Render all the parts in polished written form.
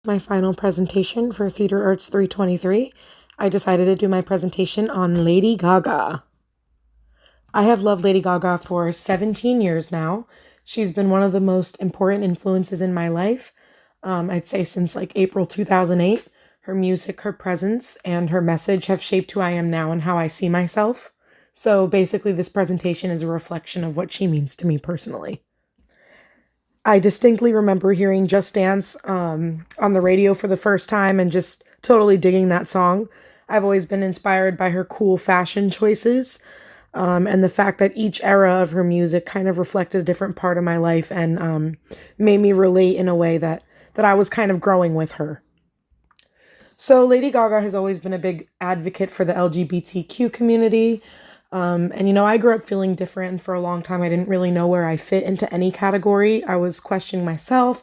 My final presentation for Theater Arts 323, I decided to do my presentation on Lady Gaga. I have loved Lady Gaga for 17 years now. She's been one of the most important influences in my life. I'd say since like April 2008. Her music, her presence, and her message have shaped who I am now and how I see myself. So basically, this presentation is a reflection of what she means to me personally. I distinctly remember hearing Just Dance on the radio for the first time and just totally digging that song. I've always been inspired by her cool fashion choices, and the fact that each era of her music kind of reflected a different part of my life and made me relate in a way that I was kind of growing with her. So Lady Gaga has always been a big advocate for the LGBTQ community. I grew up feeling different, and for a long time, I didn't really know where I fit into any category. I was questioning myself.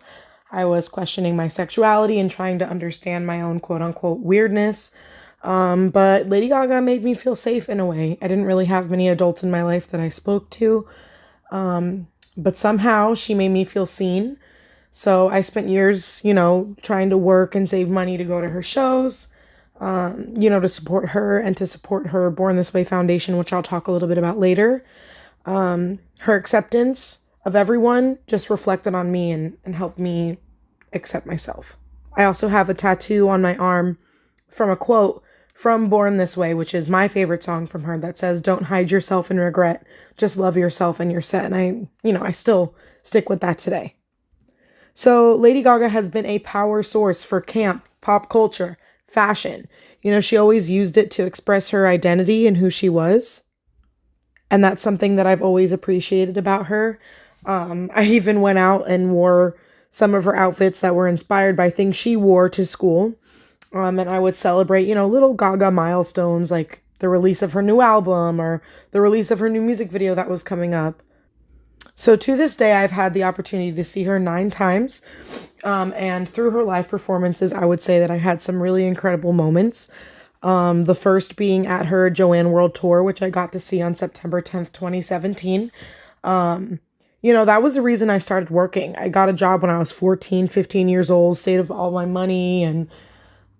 I was questioning my sexuality and trying to understand my own quote unquote weirdness. But Lady Gaga made me feel safe in a way. I didn't really have many adults in my life that I spoke to. But somehow she made me feel seen. So I spent years, trying to work and save money to go to her shows, to support her and to support her Born This Way Foundation, which I'll talk a little bit about later. Her acceptance of everyone just reflected on me and helped me accept myself. I also have a tattoo on my arm from a quote from Born This Way, which is my favorite song from her, that says, "Don't hide yourself in regret, just love yourself and you're set." And I still stick with that today. So Lady Gaga has been a power source for camp, pop culture, fashion. She always used it to express her identity and who she was. And that's something that I've always appreciated about her. I even went out and wore some of her outfits that were inspired by things she wore to school. And I would celebrate, little Gaga milestones like the release of her new album or the release of her new music video that was coming up. So to this day, I've had the opportunity to see her 9 times. And through her live performances, I would say that I had some really incredible moments. The first being at her Joanne World Tour, which I got to see on September 10th, 2017. That was the reason I started working. I got a job when I was 14, 15 years old, saved all my money, and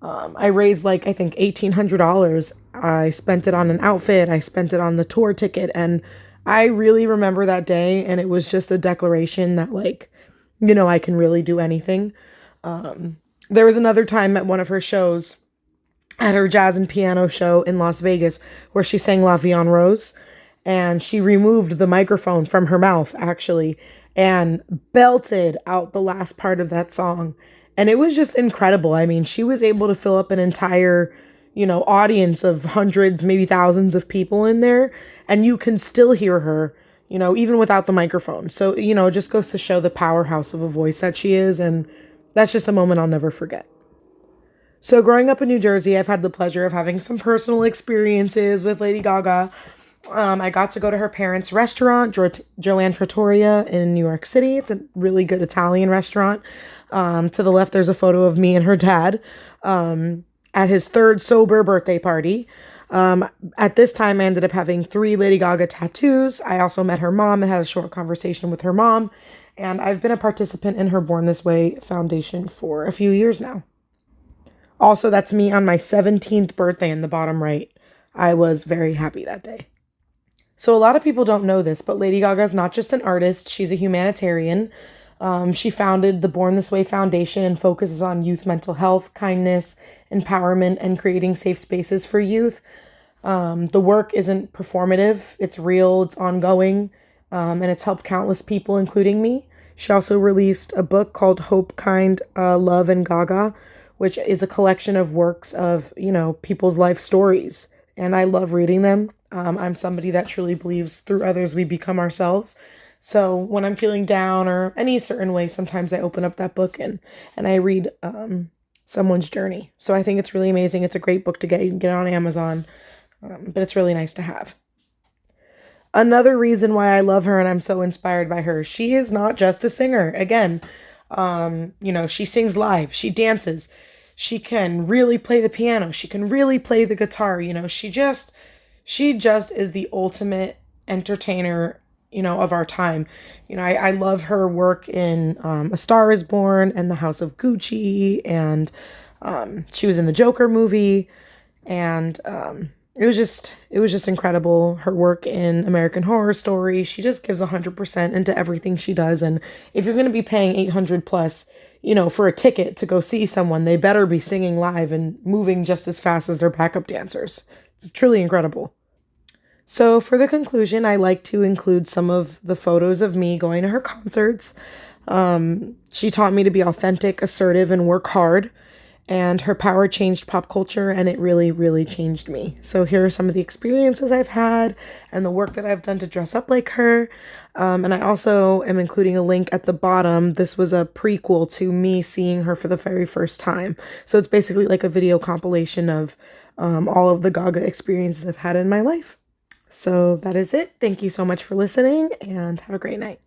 I raised I think $1,800. I spent it on an outfit. I spent it on the tour ticket, and I really remember that day, and it was just a declaration that I can really do anything. There was another time at one of her shows, at her jazz and piano show in Las Vegas, where she sang La Vie en Rose, and she removed the microphone from her mouth, actually, and belted out the last part of that song. And it was just incredible. I mean, she was able to fill up an entire, audience of hundreds, maybe thousands of people in there, and you can still hear her, even without the microphone. So, it just goes to show the powerhouse of a voice that she is, and that's just a moment I'll never forget. So growing up in New Jersey, I've had the pleasure of having some personal experiences with Lady Gaga. I got to go to her parents' restaurant, Joanne Trattoria in New York City. It's a really good Italian restaurant. To the left, there's a photo of me and her dad at his 3rd sober birthday party. At this time, I ended up having 3 Lady Gaga tattoos. I also met her mom and had a short conversation with her mom. And I've been a participant in her Born This Way Foundation for a few years now. Also, that's me on my 17th birthday in the bottom right. I was very happy that day. So a lot of people don't know this, but Lady Gaga is not just an artist. She's a humanitarian. She founded the Born This Way Foundation and focuses on youth mental health, kindness, empowerment, and creating safe spaces for youth. The work isn't performative. It's real. It's ongoing. And it's helped countless people, including me. She also released a book called Hope, Kind, Love, and Gaga, which is a collection of works of, people's life stories. And I love reading them. I'm somebody that truly believes through others we become ourselves. So when I'm feeling down or any certain way, sometimes I open up that book and I read someone's journey. So I think it's really amazing. It's a great book to get. You can get it on Amazon, but it's really nice to have. Another reason why I love her and I'm so inspired by her, she is not just a singer. Again, she sings live, she dances, she can really play the piano, she can really play the guitar. She just is the ultimate entertainer of our time. I love her work in A Star is Born and The House of Gucci, and she was in the Joker movie, and it was just incredible. Her work in American Horror Story, she just gives 100% into everything she does. And if you're going to be paying 800 plus, for a ticket to go see someone, they better be singing live and moving just as fast as their backup dancers. It's truly incredible. So, for the conclusion, I like to include some of the photos of me going to her concerts. She taught me to be authentic, assertive, and work hard. And her power changed pop culture, and it really, really changed me. So, here are some of the experiences I've had and the work that I've done to dress up like her. And I also am including a link at the bottom. This was a prequel to me seeing her for the very first time. So, it's basically like a video compilation of all of the Gaga experiences I've had in my life. So that is it. Thank you so much for listening, and have a great night.